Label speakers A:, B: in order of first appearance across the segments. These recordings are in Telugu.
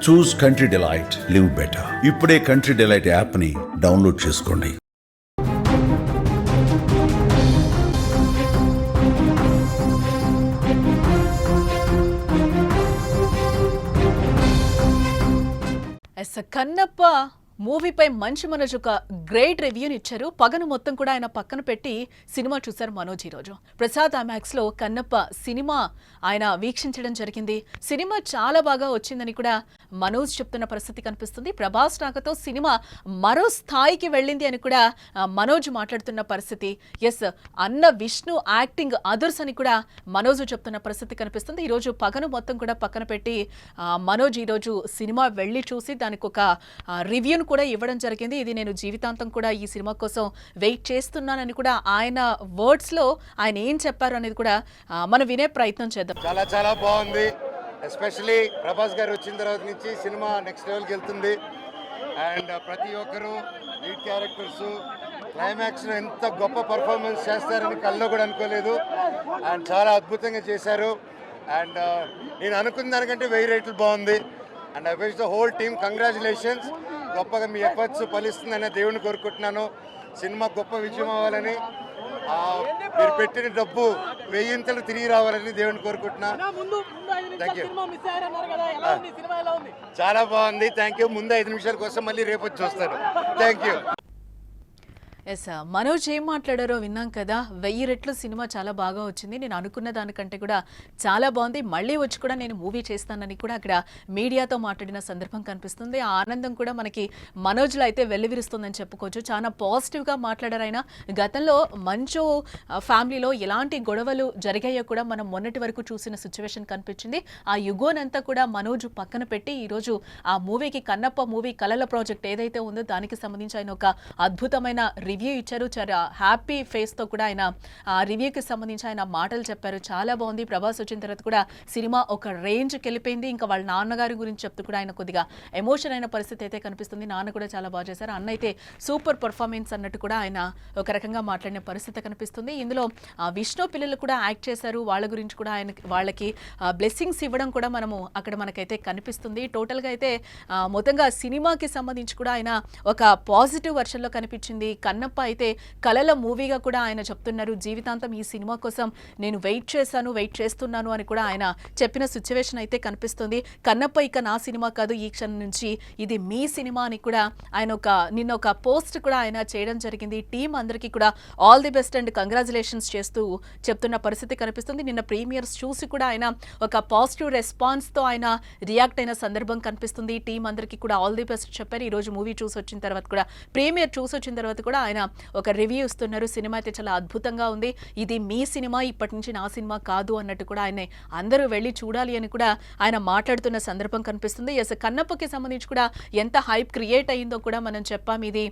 A: చూస్ కంట్రీ డిలైట్, లివ్ బెటర్. ఇప్పుడే కంట్రీ డిలైట్ యాప్ ని డౌన్లోడ్ చేసుకోండి.
B: కన్నప్ప మూవీపై మంచి మనోజ్ ఒక గ్రేట్ రివ్యూని ఇచ్చారు. పగను మొత్తం కూడా ఆయన పక్కన పెట్టి సినిమా చూశారు మనోజ్. ఈరోజు ప్రసాద్ ఐమాక్స్ లో కన్నప్ప సినిమా ఆయన వీక్షించడం జరిగింది. సినిమా చాలా బాగా వచ్చిందని కూడా మనోజ్ చెప్తున్న పరిస్థితి కనిపిస్తుంది. ప్రభాస్ రాకతో సినిమా మరో స్థాయికి వెళ్ళింది అని కూడా మనోజ్ మాట్లాడుతున్న పరిస్థితి. ఎస్, అన్న విష్ణు యాక్టింగ్ అదర్స్ అని కూడా మనోజ్ చెప్తున్న పరిస్థితి కనిపిస్తుంది. ఈరోజు పగను మొత్తం కూడా పక్కన పెట్టి మనోజ్ ఈరోజు సినిమా వెళ్ళి చూసి దానికి ఒక రివ్యూను కూడా ఇవ్వడం జరిగింది. ఇది నేను జీవితాంతం కూడా ఈ సినిమా కోసం వెయిట్ చేస్తున్నానని కూడా ఆయన వర్డ్స్ లో ఆయన ఏం చెప్పారు అనేది కూడా మనం వినే ప్రయత్నం చేద్దాం.
C: చాలా చాలా బాగుంది. ఎస్పెషలీ ప్రభాస్ గారు వచ్చిన తర్వాత నుంచి సినిమా నెక్స్ట్ లెవెల్కి వెళ్తుంది. అండ్ ప్రతి ఒక్కరు లీడ్ క్యారెక్టర్స్ క్లైమాక్స్లో ఎంత గొప్ప పర్ఫార్మెన్స్ చేస్తారని కల్లో కూడా అనుకోలేదు. అండ్ చాలా అద్భుతంగా చేశారు. అండ్ నేను అనుకున్న దానికంటే 1000 రెట్లు బాగుంది. And I wish the whole team congratulations. గొప్పగా మీ ఎఫర్ట్స్ ఫలిస్తుందనే దేవుని కోరుకుంటున్నాను. సినిమా గొప్ప విజయం అవ్వాలని, మీరు పెట్టిన డబ్బు 1000 తిరిగి రావాలని దేవుని కోరుకుంటున్నా. Thank you. చాలా బాగుంది. Thank you. ముందు 5 నిమిషాల కోసం మళ్ళీ రేపు వచ్చి చూస్తాను. Thank you.
B: ఎస్, మనోజ్ ఏం మాట్లాడారో విన్నాం కదా. 1000 రెట్లు సినిమా చాలా బాగా వచ్చింది, నేను అనుకున్న దానికంటే కూడా చాలా బాగుంది, మళ్ళీ వచ్చి కూడా నేను మూవీ చేస్తానని కూడా అక్కడ మీడియాతో మాట్లాడిన సందర్భం కనిపిస్తుంది. ఆ ఆనందం కూడా మనకి మనోజ్లో అయితే వెల్లివిరుస్తుందని చెప్పుకోవచ్చు. చాలా పాజిటివ్గా మాట్లాడారు ఆయన. గతంలో మంచు ఫ్యామిలీలో ఎలాంటి గొడవలు జరిగాయో కూడా మనం మొన్నటి వరకు చూసిన సిచ్యువేషన్ కనిపించింది. ఆ యుగోనంతా కూడా మనోజ్ పక్కన పెట్టి ఈరోజు ఆ మూవీకి, కన్నప్ప మూవీ కలల ప్రాజెక్ట్ ఏదైతే ఉందో దానికి సంబంధించి ఆయన ఒక అద్భుతమైన రివ్యూ ఇచ్చారు. చాలా హ్యాపీ ఫేస్ తో కూడా ఆయన ఆ రివ్యూకి సంబంధించి ఆయన మాటలు చెప్పారు. చాలా బాగుంది. ప్రభాస్ వచ్చిన తర్వాత కూడా సినిమా ఒక రేంజ్కి వెళ్ళిపోయింది. ఇంకా వాళ్ళ నాన్నగారి గురించి చెప్తూ కూడా ఆయన కొద్దిగా ఎమోషన్ అయిన పరిస్థితి అయితే కనిపిస్తుంది. నాన్న కూడా చాలా బాగా చేశారు, అన్న అయితే సూపర్ పర్ఫార్మెన్స్ అన్నట్టు కూడా ఆయన ఒక రకంగా మాట్లాడిన పరిస్థితి కనిపిస్తుంది. ఇందులో విష్ణు పిల్లలు కూడా యాక్ట్ చేశారు. వాళ్ళ గురించి కూడా ఆయన వాళ్ళకి బ్లెస్సింగ్స్ ఇవ్వడం కూడా మనము అక్కడ మనకైతే కనిపిస్తుంది. టోటల్గా అయితే మొత్తంగా సినిమాకి సంబంధించి కూడా ఆయన ఒక పాజిటివ్ వర్షన్లో కనిపించింది. కన్నప్ప అయితే కలల మూవీగా కూడా ఆయన చెప్తున్నారు. జీవితాంతం ఈ సినిమా కోసం నేను వెయిట్ చేస్తున్నాను అని కూడా ఆయన చెప్పిన సిచ్యువేషన్ అయితే కనిపిస్తుంది. కన్నప్ప ఇక నా సినిమా కాదు, ఈ క్షణం నుంచి ఇది మీ సినిమా అని కూడా ఆయన నిన్న ఒక పోస్ట్ కూడా ఆయన చేయడం జరిగింది. టీం అందరికీ కూడా all the best and congratulations చేస్తూ చెప్తున్న పరిస్థితి కనిపిస్తుంది. నిన్న ప్రీమియర్స్ చూసి కూడా ఆయన ఒక పాజిటివ్ రెస్పాన్స్ తో ఆయన రియాక్ట్ అయిన సందర్భం కనిపిస్తుంది. టీం అందరికీ కూడా ఆల్ ది బెస్ట్ చెప్పారు. ఈ రోజు మూవీ చూసి వచ్చిన తర్వాత కూడా, ప్రీమియర్ చూసి వచ్చిన తర్వాత కూడా ఆయన ఒక రివ్యూ ఇస్తున్నారు. సినిమా అయితే చాలా అద్భుతంగా ఉంది, ఇది మీ సినిమా, ఇప్పటి నుంచి నా సినిమా కాదు అన్నట్టు కూడా ఆయన అందరూ వెళ్ళి చూడాలి అని కూడా ఆయన మాట్లాడుతున్న సందర్భం కనిపిస్తుంది. ఎస్, కన్నప్పకి సంబంధించి కూడా ఎంత హైప్ క్రియేట్ అయ్యిందో కూడా మనం చెప్పాం. ఇది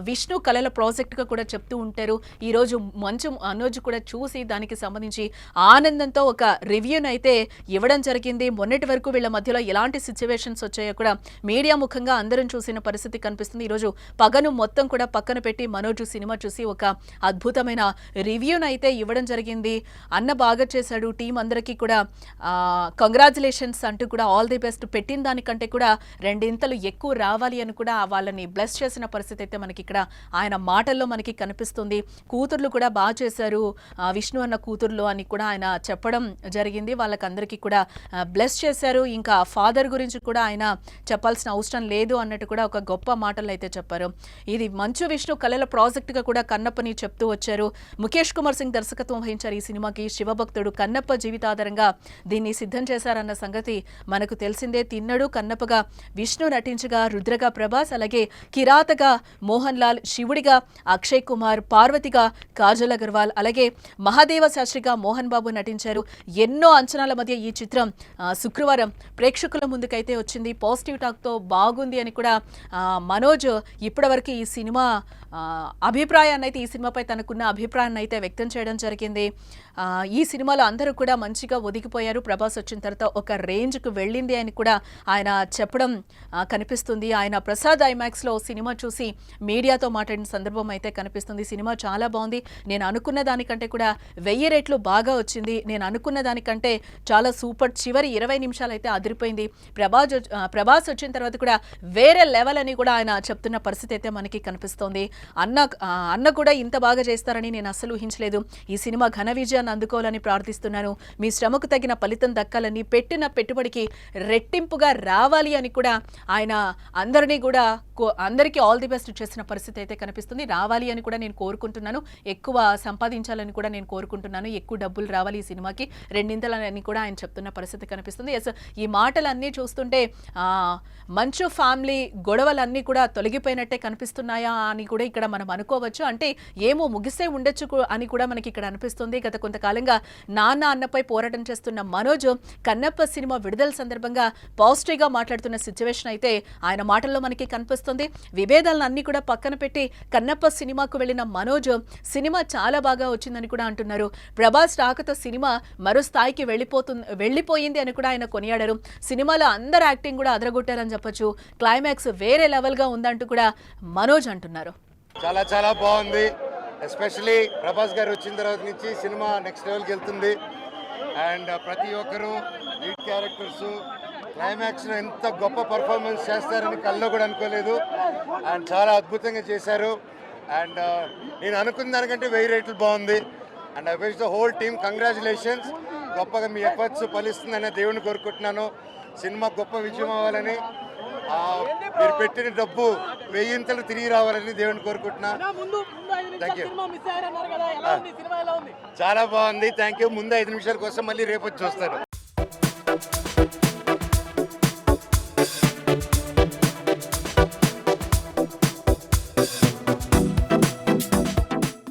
B: విష్ణు కళల ప్రాజెక్ట్గా కూడా చెప్తూ ఉంటారు. ఈరోజు మంచు మనోజ్ కూడా చూసి దానికి సంబంధించి ఆనందంతో ఒక రివ్యూను అయితే ఇవ్వడం జరిగింది. మొన్నటి వరకు వీళ్ళ మధ్యలో ఎలాంటి సిచ్యువేషన్స్ వచ్చాయో కూడా మీడియా ముఖంగా అందరం చూసిన పరిస్థితి కనిపిస్తుంది. ఈరోజు పగను మొత్తం కూడా పక్కన పెట్టి మనోజ్ సినిమా చూసి ఒక అద్భుతమైన రివ్యూను అయితే ఇవ్వడం జరిగింది. అన్న బాగా చేశాడు, టీం అందరికీ కూడా కంగ్రాచులేషన్స్ అంటూ కూడా ఆల్ ది బెస్ట్, పెట్టిన దానికంటే కూడా 2 ఎక్కువ రావాలి అని కూడా వాళ్ళని బ్లెస్ చేసిన పరిస్థితి అయితే మనకి ఇక్కడ ఆయన మాటల్లో మనకి కనిపిస్తుంది. కూతుర్లు కూడా బాగా చేశారు, విష్ణు అన్న కూతుర్లు అని కూడా ఆయన చెప్పడం జరిగింది. వాళ్ళకందరికీ కూడా బ్లెస్ చేశారు. ఇంకా ఫాదర్ గురించి కూడా ఆయన చెప్పాల్సిన అవసరం లేదు అన్నట్టు కూడా ఒక గొప్ప మాటలు అయితే చెప్పారు. ఇది మంచు విష్ణు కళల ప్రాజెక్టుగా కూడా కన్నప్పని చెప్తూ వచ్చారు. ముఖేష్ కుమార్ సింగ్ దర్శకత్వం వహించారు ఈ సినిమాకి. శివభక్తుడు కన్నప్ప జీవితాధారంగా దీన్ని సిద్ధం చేశారన్న సంగతి మనకు తెలిసిందే. తిన్నడు కన్నప్పగా విష్ణు నటించగా, రుద్రగా ప్రభాస్, అలాగే కిరాతగా మోహన్ లాల్, శివుడిగా అక్షయ్ కుమార్, పార్వతిగా కాజల్ అగర్వాల్, అలాగే మహాదేవ శాస్త్రిగా మోహన్ బాబు నటించారు. ఎన్నో అంచనాల మధ్య ఈ చిత్రం శుక్రవారం ప్రేక్షకుల ముందుకైతే వచ్చింది. పాజిటివ్ టాక్తో బాగుంది అని కూడా మనోజ్ ఇప్పటివరకు ఈ సినిమా అభిప్రాయాన్ని అయితే ఈ సినిమాపై తనకున్న అభిప్రాయాన్ని అయితే వ్యక్తం చేయడం జరిగింది. ఈ సినిమాలో అందరూ కూడా మంచిగా ఒదిగిపోయారు. ప్రభాస్ వచ్చిన తర్వాత ఒక రేంజ్కు వెళ్ళింది అని కూడా ఆయన చెప్పడం కనిపిస్తుంది. ఆయన ప్రసాద్ ఐమాక్స్లో సినిమా చూసి మీడియాతో మాట్లాడిన సందర్భం అయితే కనిపిస్తుంది. సినిమా చాలా బాగుంది, నేను అనుకున్న దానికంటే కూడా 1000 రెట్లు బాగా వచ్చింది, నేను అనుకున్న దానికంటే చాలా సూపర్, చివరి 20 నిమిషాలు అయితే అదిరిపోయింది, ప్రభాస్ వచ్చిన తర్వాత కూడా వేరే లెవెల్ అని కూడా ఆయన చెప్తున్న పరిస్థితి అయితే మనకి కనిపిస్తోంది. అన్న కూడా ఇంత బాగా చేస్తారని నేను అస్సలు ఊహించలేదు. ఈ సినిమా ఘన విజయాన్ని అందుకోవాలని ప్రార్థిస్తున్నాను. మీ శ్రమకు తగిన ఫలితం దక్కాలని, పెట్టిన పెట్టుబడికి రెట్టింపుగా రావాలి అని కూడా ఆయన అందరికీ ఆల్ ది బెస్ట్ చేసిన పరిస్థితి అయితే కనిపిస్తుంది. రావాలి అని కూడా నేను కోరుకుంటున్నాను, ఎక్కువ సంపాదించాలని కూడా నేను కోరుకుంటున్నాను, ఎక్కువ డబ్బులు రావాలి ఈ సినిమాకి, రెండింతలని కూడా ఆయన చెప్తున్న పరిస్థితి కనిపిస్తుంది. ఎస్, ఈ మాటలన్నీ చూస్తుంటే మంచు ఫ్యామిలీ గొడవలన్నీ కూడా తొలగిపోయినట్టే కనిపిస్తున్నాయా అని కూడా ఇక్కడ మనం అనుకోవచ్చు. అంటే ఏమో ముగిసే ఉండొచ్చు అని కూడా మనకి ఇక్కడ అనిపిస్తుంది. గత కొంతకాలంగా నాన్న అన్నపై పోరాటం చేస్తున్న మనోజ్ కన్నప్ప సినిమా విడుదల సందర్భంగా పాజిటివ్గా మాట్లాడుతున్న సిచ్యువేషన్ అయితే ఆయన మాటల్లో మనకి కనిపిస్తుంది. విభేదాలను అన్ని కూడా పక్కన పెట్టి కన్నప్ప సినిమాకు వెళ్ళిన మనోజ్ సినిమా చాలా బాగా వచ్చిందని కూడా అంటున్నారు. ప్రభాస్ రాకతో సినిమా మరో స్థాయికి వెళ్ళిపోయింది అని కూడా ఆయన కొనియాడారు. సినిమాలో అందరు యాక్టింగ్ కూడా అదరగొట్టారని చెప్పొచ్చు. క్లైమాక్స్ వేరే లెవెల్గా ఉందంటూ కూడా మనోజ్ అంటున్నారు.
C: చాలా చాలా బాగుంది. ఎస్పెషలీ ప్రభాస్ గారు వచ్చిన తర్వాత నుంచి సినిమా నెక్స్ట్ లెవెల్కి వెళ్తుంది. అండ్ ప్రతి ఒక్కరూ లీడ్ క్యారెక్టర్స్ క్లైమాక్స్లో ఎంత గొప్ప పర్ఫార్మెన్స్ చేస్తారని కల్లో కూడా అనుకోలేదు. అండ్ చాలా అద్భుతంగా చేశారు. అండ్ నేను అనుకున్న దానికంటే 1000 రెట్లు బాగుంది. And I wish the whole team congratulations. గొప్పగా మీ ఎఫర్ట్స్ ఫలిస్తుందని దేవుని కోరుకుంటున్నాను. సినిమా గొప్ప విజయం అవ్వాలని, మీరు పెట్టిన డబ్బు 1000 తిరిగి రావాలని దేవుని కోరుకుంటున్నా. Thank you. చాలా బాగుంది, థ్యాంక్ యూ. ముందు 5 నిమిషాల కోసం మళ్ళీ రేపు వచ్చి చూస్తాను.